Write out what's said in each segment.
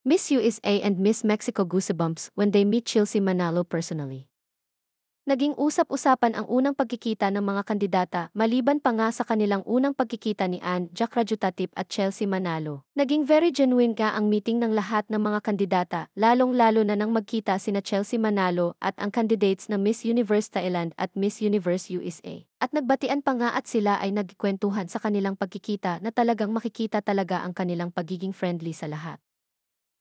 Miss USA and Miss Mexico goosebumps when they meet Chelsea Manalo personally. Naging usap-usapan ang unang pagkikita ng mga kandidata maliban pa nga sa kanilang unang pagkikita ni Ann Jack Rajutatip at Chelsea Manalo. Naging very genuine nga ang meeting ng lahat ng mga kandidata, lalong-lalo na nang magkita sina Chelsea Manalo at ang candidates ng Miss Universe Thailand at Miss Universe USA. At nagbatian pa nga at sila ay nagkwentuhan sa kanilang pagkikita na talagang makikita talaga ang kanilang pagiging friendly sa lahat.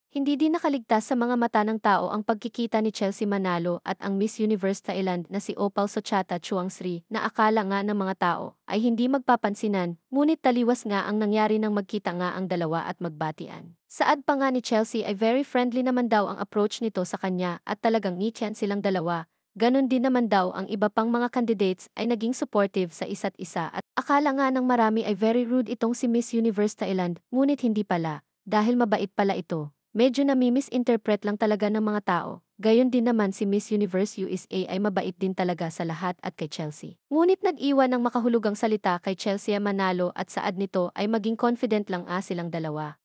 Hindi din nakaligtas sa mga mata ng tao ang pagkikita ni Chelsea Manalo at ang Miss Universe Thailand na si Opal Sochata Chuangsri na akala nga ng mga tao ay hindi magpapansinan, ngunit taliwas nga ang nangyari nang magkita nga ang dalawa at magbatian. Saad pa nga ni Chelsea ay very friendly naman daw ang approach nito sa kanya at talagang ngitian silang dalawa. Ganon din naman daw ang iba pang mga candidates ay naging supportive sa isa't isa at akala nga ng marami ay very rude itong si Miss Universe Thailand, ngunit hindi pala, dahil mabait pala ito. Medyo nami-misinterpret lang talaga ng mga tao. Gayon din naman si Miss Universe USA ay mabait din talaga sa lahat at kay Chelsea. Ngunit nag-iwan ng makahulugang salita kay Chelsea Manalo at saad nito ay maging confident lang silang dalawa.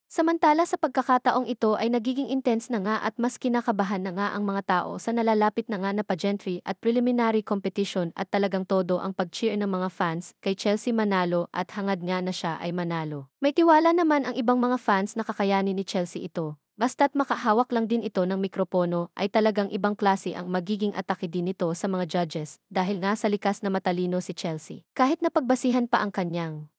Samantala sa pagkakataong ito ay nagiging intense na nga at mas kinakabahan na nga ang mga tao sa nalalapit na nga na pageantry at preliminary competition at talagang todo ang pag-cheer ng mga fans kay Chelsea Manalo at hangad nga na siya ay manalo. May tiwala naman ang ibang mga fans na kakayanin ni Chelsea ito. Basta't makahawak lang din ito ng mikropono ay talagang ibang klase ang magiging atake din nito sa mga judges dahil nga sa likas na matalino si Chelsea. Kahit napagbasihan pa ang kanyang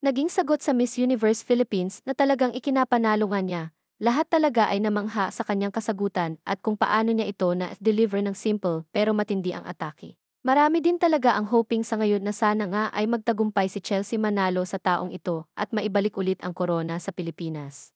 naging sagot sa Miss Universe Philippines na talagang ikinapanalo nga niya. Lahat talaga ay namangha sa kanyang kasagutan at kung paano niya ito na-deliver ng simple pero matindi ang atake. Marami din talaga ang hoping sa ngayon na sana nga ay magtagumpay si Chelsea Manalo sa taong ito at maibalik ulit ang korona sa Pilipinas.